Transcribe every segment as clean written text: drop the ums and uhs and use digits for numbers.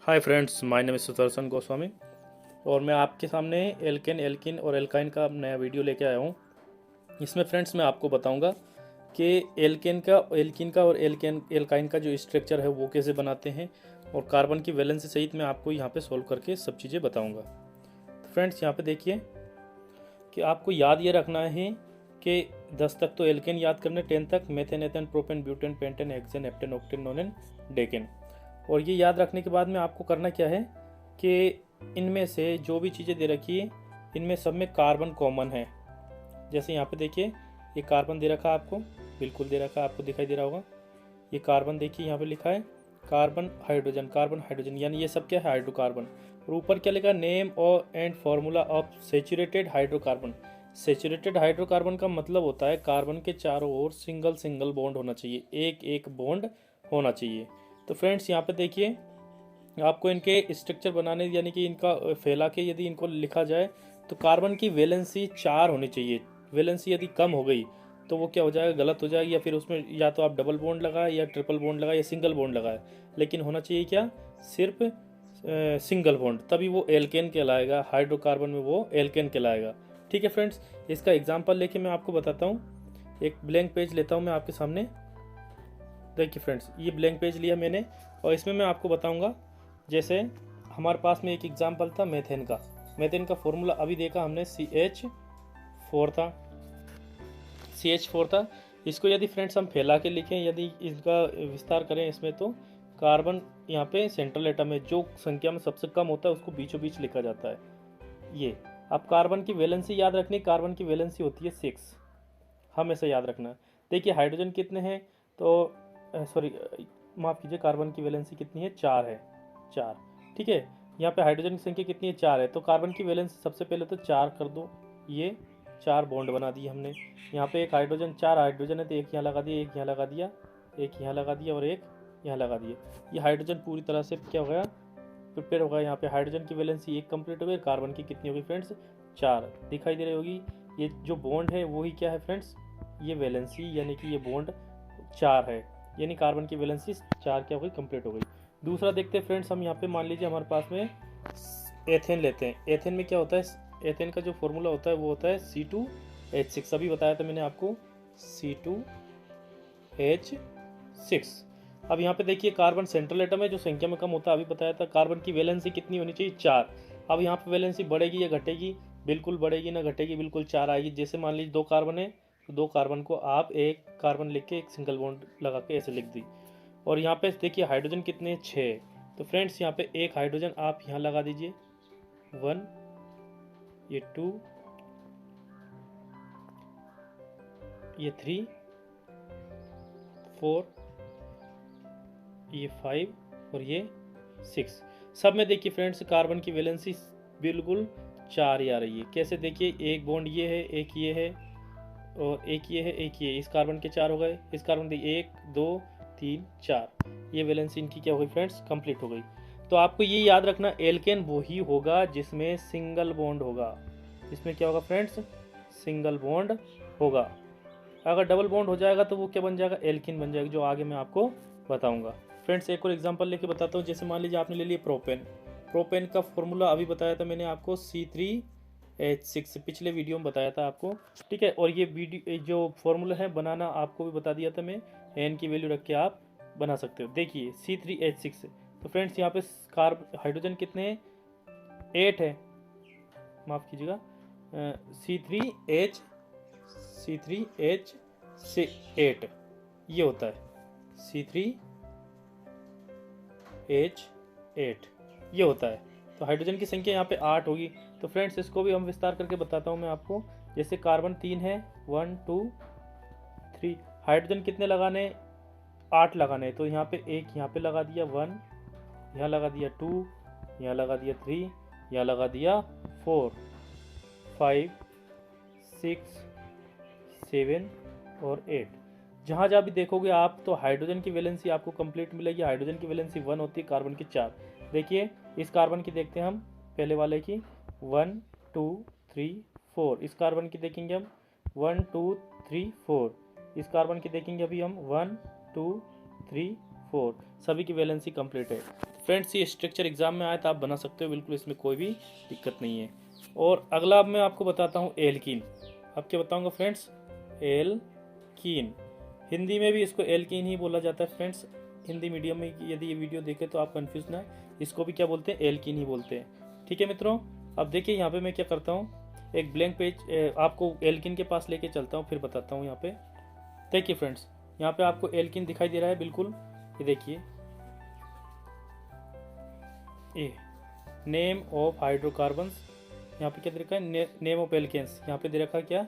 Hi friends, my name is Sudarshan Goswami और मैं आपके सामने एल्केन, एल्किन और एल्काइन का नया वीडियो लेके आया हूँ। इसमें फ्रेंड्स मैं आपको बताऊंगा कि एल्किन का और एल्काइन का जो स्ट्रक्चर है वो कैसे बनाते हैं और कार्बन की वैलेंसी सहित मैं आपको यहाँ पे सोल्व करके सब चीज़ें बताऊँगा। तो फ्रेंड्स यहाँ पे देखिए कि आपको याद ये रखना है कि 10 तक तो एल्केन याद करने, 10 तक methane, ethane, propane, butane, pentane, hexane, heptane, octane, नोनेन, decane. और ये याद रखने के बाद में आपको करना क्या है कि इनमें से जो भी चीज़ें दे रखी है इनमें सब में कार्बन कॉमन है। जैसे यहाँ पे देखिए ये कार्बन दे रखा है आपको, बिल्कुल दे रखा है, आपको दिखाई दे रहा होगा। ये कार्बन देखिए यहाँ पे लिखा है कार्बन हाइड्रोजन, यानी ये सब क्या है, हाइड्रोकार्बन। और ऊपर क्या लिखा है, नेम और and formula of saturated hydrocarbon. Saturated hydrocarbon का मतलब होता है कार्बन के चारों ओर सिंगल सिंगल बॉन्ड होना चाहिए, एक एक बॉन्ड होना चाहिए। तो फ्रेंड्स यहाँ पे देखिए आपको इनके स्ट्रक्चर बनाने, यानी कि इनका फैला के यदि इनको लिखा जाए तो कार्बन की वैलेंसी 4 होनी चाहिए। वैलेंसी यदि कम हो गई तो वो क्या हो जाएगा, गलत हो जाएगी, या फिर उसमें या तो आप डबल बॉन्ड लगाए या ट्रिपल बॉन्ड लगाए या सिंगल बॉन्ड लगाए, लेकिन होना चाहिए क्या, सिर्फ सिंगल बॉन्ड, तभी वो एल्केन कहलाएगा। हाइड्रोकार्बन में वो एल्केन कहलाएगा। ठीक है फ्रेंड्स, इसका एग्जाम्पल लेके मैं आपको बताता हूँ। एक ब्लैंक पेज लेता हूँ मैं आपके सामने। देखिए फ्रेंड्स, ये ब्लैंक पेज लिया मैंने और इसमें मैं आपको बताऊंगा। जैसे हमारे पास में एक एग्जांपल था मेथेन का। मेथेन का फॉर्मूला अभी देखा हमने, CH4 था। इसको यदि फ्रेंड्स हम फैला के लिखें, यदि इसका विस्तार करें इसमें, तो कार्बन यहाँ पे सेंट्रल एटम है, जो संख्या में सबसे कम होता है उसको बीचों बीच लिखा जाता है। ये अब कार्बन की वैलेंसी याद रखनी, कार्बन की वैलेंसी होती है 6, हमेशा याद रखना। देखिए हाइड्रोजन कितने हैं, तो सॉरी माफ़ कीजिए, कार्बन की वैलेंसी कितनी है, 4 है, 4। ठीक है, यहाँ पे हाइड्रोजन की संख्या कितनी है, 4 है, तो कार्बन की वैलेंसी सबसे पहले तो 4 कर दो। ये 4 बॉन्ड बना दिए हमने। यहाँ पे एक हाइड्रोजन, 4 हाइड्रोजन है तो एक यहाँ लगा दिया, एक यहाँ लगा दिया, एक यहाँ लगा दिया और एक यहाँ लगा दिया। ये हाइड्रोजन पूरी तरह से क्या हो गया, प्रिपेयर हो गया। यहाँ पे हाइड्रोजन की वैलेंसी 1 कंप्लीट हो गई। कार्बन की कितनी होगी फ्रेंड्स, 4 दिखाई दे रही होगी। ये जो बॉन्ड है वही क्या है फ्रेंड्स, ये वैलेंसी, यानी कि ये बॉन्ड 4 है, यानी कार्बन की वैलेंसी 4 क्या हो गई, कंप्लीट हो गई। दूसरा देखते हैं फ्रेंड्स हम यहाँ पे, मान लीजिए हमारे पास में एथेन लेते हैं। एथेन में क्या होता है, एथेन का जो फॉर्मूला होता है वो होता है C2H6। अभी बताया था मैंने आपको, C2H6। अब यहाँ पे देखिए कार्बन सेंट्रल एटम है, जो संख्या में कम होता है, अभी बताया था। कार्बन की वैलेंसी कितनी होनी चाहिए, 4। अब यहाँ पे वैलेंसी बढ़ेगी या घटेगी, बिल्कुल बढ़ेगी ना घटेगी, बिल्कुल 4 आएगी। जैसे मान लीजिए 2 कार्बन है तो 2 कार्बन को आप एक कार्बन लिख के एक सिंगल बॉन्ड लगा के ऐसे लिख दी। और यहाँ पे देखिए हाइड्रोजन कितने, 6। तो फ्रेंड्स यहाँ पे एक हाइड्रोजन आप यहाँ लगा दीजिए, 1, ये 2, ये 3, 4, ये 5 और ये 6। सब में देखिए फ्रेंड्स कार्बन की वैलेंसी बिल्कुल 4 ही आ रही है। कैसे, देखिए एक बॉन्ड ये है, एक ये है और एक ये है, एक ये, इस कार्बन के 4 हो गए। इस कार्बन के 1 2 3 4, ये वैलेंसी इनकी क्या हो गई फ्रेंड्स, कंप्लीट हो गई। तो आपको ये याद रखना, एल्केन वही होगा जिसमें सिंगल बॉन्ड होगा। इसमें क्या होगा फ्रेंड्स, सिंगल बॉन्ड होगा। अगर डबल बॉन्ड हो जाएगा तो वो क्या बन जाएगा, एल्किन बन जाएगा, जो आगे मैं आपको बताऊंगा। फ्रेंड्स एक और एग्जांपल लेके बताता हूँ। जैसे मान लीजिए आपने ले लिया प्रोपेन। प्रोपेन का फॉर्मूला अभी बताया था मैंने आपको, C3H6, पिछले वीडियो में बताया था आपको। ठीक है, और ये वीडियो जो फॉर्मूला है बनाना आपको भी बता दिया था मैं, एन की वैल्यू रख के आप बना सकते हो। देखिए C3H6, तो फ्रेंड्स यहाँ पे हाइड्रोजन कितने हैं, 8 है, माफ़ कीजिएगा, C3H8 ये होता है, C3H8 ये होता है। तो हाइड्रोजन की संख्या यहाँ पे 8 होगी। तो फ्रेंड्स इसको भी हम विस्तार करके बताता हूँ मैं आपको। जैसे कार्बन 3 है, 1 2 3, हाइड्रोजन कितने लगाने, 8 लगाने। तो यहाँ पे एक यहाँ पे लगा दिया 1, यहाँ लगा दिया 2, यहाँ लगा दिया 3, यहाँ लगा दिया 4 5 6 7 और 8। जहाँ जहाँ भी देखोगे आप तो हाइड्रोजन की वैलेंसी आपको कंप्लीट मिलेगी। हाइड्रोजन की वैलेंसी 1 होती है, कार्बन की 4। देखिए इस कार्बन की देखते हैं हम, पहले वाले की 1 2 3 4। इस कार्बन की देखेंगे हम 1 2 3 4। इस कार्बन की देखेंगे अभी हम 1 2 3 4। सभी की वैलेंसी कंप्लीट है। फ्रेंड्स ये स्ट्रक्चर एग्जाम में आया तो आप बना सकते हो बिल्कुल, इसमें कोई भी दिक्कत नहीं है। और अगला अब मैं आपको बताता हूँ एल्कीन। अब क्या बताऊँगा फ्रेंड्स, एल्कीन। हिंदी में भी इसको एल्कीन ही बोला जाता है फ्रेंड्स। हिंदी मीडियम में यदि ये वीडियो देखे तो आप कंफ्यूज ना, इसको भी क्या बोलते हैं, एल्कीन ही बोलते हैं। ठीक है मित्रों, अब देखिए यहाँ पे मैं क्या करता हूँ, एक ब्लैंक पेज आपको एल्कीन के पास लेके चलता हूँ, फिर बताता हूँ। यहाँ पे देखिए फ्रेंड्स, यहाँ पे आपको एल्कीन दिखाई दे रहा है बिल्कुल, ये देखिए, ए नेम ऑफ हाइड्रोकार्बन्स, यहाँ पे क्या दे रखा है, नेम ऑफ एल्केन्स, यहाँ पे दे रखा है क्या,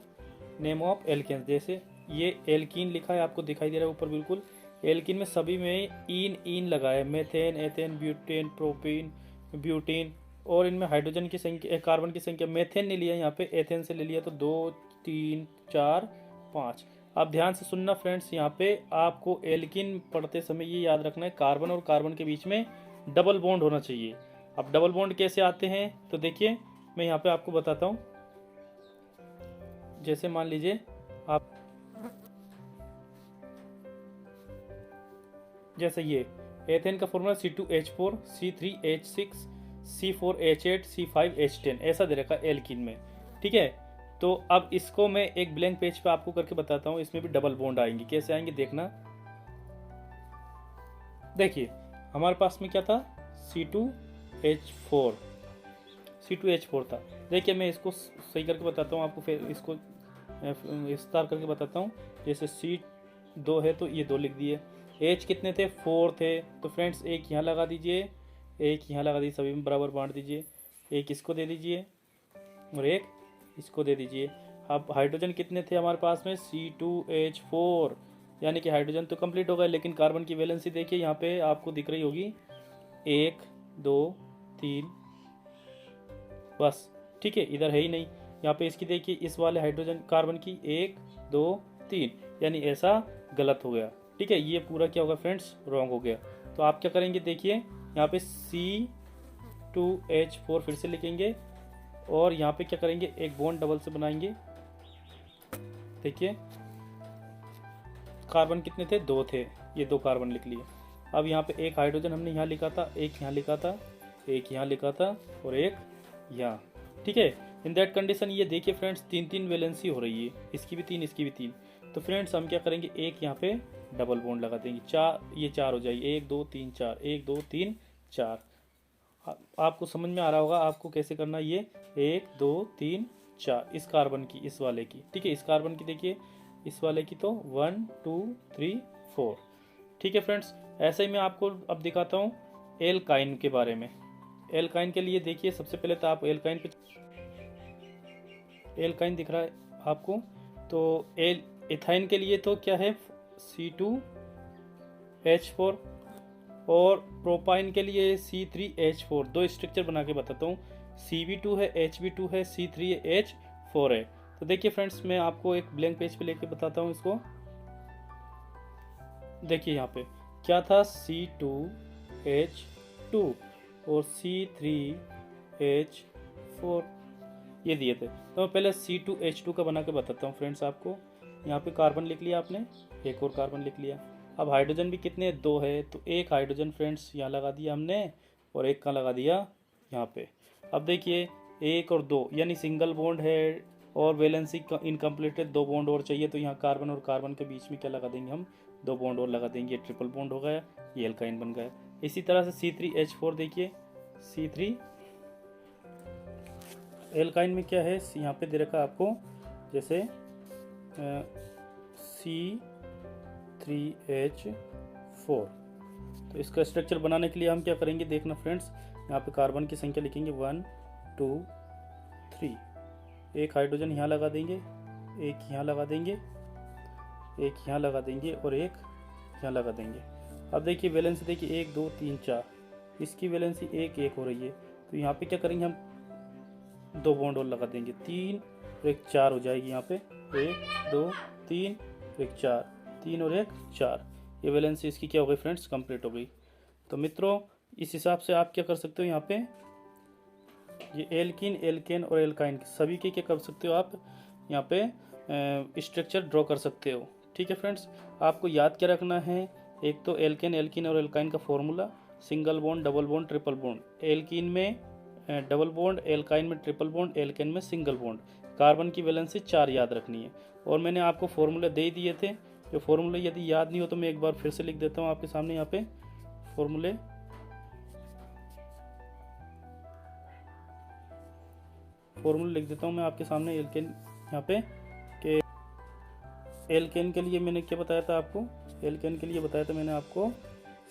नेम ऑफ एल्केन्स। जैसे ये एल्कीन लिखा है आपको दिखाई दे रहा है ऊपर बिल्कुल। एल्कीन में सभी में इन लगा है, methane, ethane, butane, propene, butene, और इनमें हाइड्रोजन की संख्या, कार्बन की संख्या, मेथेन ने लिया यहाँ पे, एथेन से ले लिया तो 2 3 4 5। आप ध्यान से सुनना फ्रेंड्स, यहाँ पे आपको एल्कीन पढ़ते समय ये याद रखना है, कार्बन और कार्बन के बीच में डबल बॉन्ड होना चाहिए। अब डबल बॉन्ड कैसे आते हैं तो देखिए मैं यहाँ पे आपको बताता हूँ। जैसे मान लीजिए आप, जैसे ये एथेन का formula C2H4 C3H6 C4H8 C5H10 ऐसा दे रखा है एल्कीन में। ठीक है, तो अब इसको मैं एक ब्लैंक पेज पे आपको करके बताता हूँ, इसमें भी डबल बॉन्ड आएंगे। कैसे आएंगे देखना। देखिए हमारे पास में क्या था, C2H4 था। देखिए मैं इसको सही करके बताता हूँ आपको, फिर इसको विस्तार करके बताता हूँ। जैसे C2 है तो ये 2 लिख दिए, H कितने थे, 4 थे, तो फ्रेंड्स एक यहाँ लगा दीजिए, एक यहाँ लगा दीजिए, सभी में बराबर बांट दीजिए, एक इसको दे दीजिए और एक इसको दे दीजिए। अब हाइड्रोजन कितने थे हमारे पास में, C2H4, यानी कि हाइड्रोजन तो कंप्लीट हो गया, लेकिन कार्बन की वैलेंसी देखिए यहाँ पे आपको दिख रही होगी, 1 2 3 बस। ठीक है, इधर है ही नहीं। यहाँ पे इसकी देखिए, इस वाले हाइड्रोजन कार्बन की 1 2 3, यानी ऐसा गलत हो गया। ठीक है, ये पूरा क्या होगा फ्रेंड्स, रॉन्ग हो गया। तो आप क्या करेंगे, देखिए यहाँ पे C2H4 फिर से लिखेंगे और यहाँ पे क्या करेंगे, एक बॉन्ड डबल से बनाएंगे। देखिए कार्बन कितने थे, 2 थे, ये 2 कार्बन लिख लिए। अब यहाँ पे एक हाइड्रोजन हमने यहाँ लिखा था, एक यहाँ लिखा था, एक यहाँ लिखा था और एक यहाँ। ठीक है, इन दैट कंडीशन ये देखिए फ्रेंड्स 3 वैलेंसी हो रही है, इसकी भी 3 इसकी भी 3। तो फ्रेंड्स हम क्या करेंगे, एक यहाँ पे डबल बॉन्ड लगा देंगे, 4, ये 4 हो जाएगी, 1 2 3 4, 1 2 3 4। आपको समझ में आ रहा होगा आपको कैसे करना है, ये 1 2 3 4 इस कार्बन की, इस वाले की। ठीक है, इस कार्बन की देखिए, इस वाले की तो 1 2 3 4। ठीक है फ्रेंड्स, ऐसे ही मैं आपको अब दिखाता हूँ एल्काइन के बारे में। एल्काइन के लिए देखिए, सबसे पहले तो आप एल्काइन पे, एल्काइन दिख रहा है आपको, तो एथाइन के लिए तो क्या है, C2H4, और प्रोपाइन के लिए C3H4। 2 स्ट्रक्चर बना के बताता हूँ, Cb2 है, Hb2 है, C3H4 है। तो देखिए फ्रेंड्स, मैं आपको एक ब्लैंक पेज पे लेके बताता हूँ इसको। देखिए यहाँ पे क्या था, C2H2 और C3H4 ये दिए थे। तो मैं पहले C2H2 का बना के बताता हूँ फ्रेंड्स आपको। यहाँ पे कार्बन लिख लिया आपने, एक और कार्बन लिख लिया। अब हाइड्रोजन भी कितने, 2 है, तो एक हाइड्रोजन फ्रेंड्स यहाँ लगा दिया हमने और एक का लगा दिया यहाँ पे। अब देखिए 1 और 2 यानी सिंगल बॉन्ड है और वैलेंसी इनकम्प्लीट है, 2 बॉन्ड और चाहिए, तो यहाँ कार्बन और कार्बन के बीच में क्या लगा देंगे हम, 2 बॉन्ड और लगा देंगे, ट्रिपल बॉन्ड हो गया, ये एल्काइन बन गया। इसी तरह से C3H4 देखिए, C3 एल्काइन में क्या है, यहाँ पे दे रखा आपको, जैसे C3H4। तो इसका स्ट्रक्चर बनाने के लिए हम क्या करेंगे देखना फ्रेंड्स, यहाँ पे कार्बन की संख्या लिखेंगे 1 2 3, एक हाइड्रोजन यहाँ लगा देंगे, एक यहाँ लगा देंगे, एक यहाँ लगा देंगे और एक यहाँ लगा देंगे। अब देखिए वैलेंसी देखिए 1 2 3 4, इसकी वैलेंसी 1 1 हो रही है, तो यहाँ पे क्या करेंगे हम, 2 बॉन्ड और लगा देंगे, 3 और 1 4 हो जाएगी यहाँ पे, 1 2 3 1 4, 3 और 1 4। ये वैलेंसी इसकी क्या हो गई फ्रेंड्स, कंप्लीट हो गई। तो मित्रों इस हिसाब से आप क्या कर सकते हो, यहाँ पे ये एल्कीन, एल्केन और एल्काइन सभी के क्या कर सकते हो आप, यहाँ पे स्ट्रक्चर ड्रॉ कर सकते हो। ठीक है फ्रेंड्स, आपको याद क्या रखना है, एक तो एल्केन, एल्कीन और एल्काइन का formula, single bond, double bond, triple bond. Alkene में डबल बॉन्ड, एल्काइन में ट्रिपल बॉन्ड, एल्केन में सिंगल बॉन्ड। कार्बन की वैलेंसी 4 याद रखनी है। और मैंने आपको फॉर्मूले दे दिए थे, जो फॉर्मूले यदि याद नहीं हो तो मैं एक बार फिर से लिख देता हूँ आपके सामने यहाँ पे फॉर्मूले। लिख देता हूँ मैं आपके सामने एल्केन यहाँ पे कि एल्केन के लिए मैंने क्या बताया था आपको, एल्केन के लिए बताया था मैंने आपको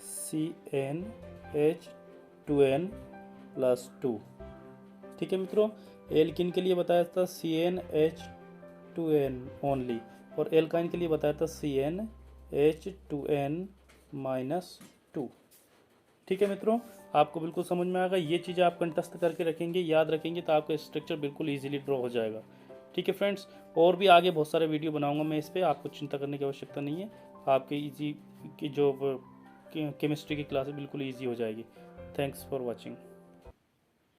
CnH2n+2। ठीक है मित्रों, एल्किन के लिए बताया था CnH2n ओनली, और एल्काइन के लिए बताया था CnH2n-2। ठीक है मित्रों, आपको बिल्कुल समझ में आएगा। ये चीज़ें आप कंठस्थ करके रखेंगे, याद रखेंगे तो आपका स्ट्रक्चर बिल्कुल इजीली ड्रॉ हो जाएगा। ठीक है फ्रेंड्स, और भी आगे बहुत सारे वीडियो बनाऊंगा मैं इस पर, आपको चिंता करने की आवश्यकता नहीं है। आपके इजी की जो केमिस्ट्री की क्लास बिल्कुल ईजी हो जाएगी। Thanks for watching.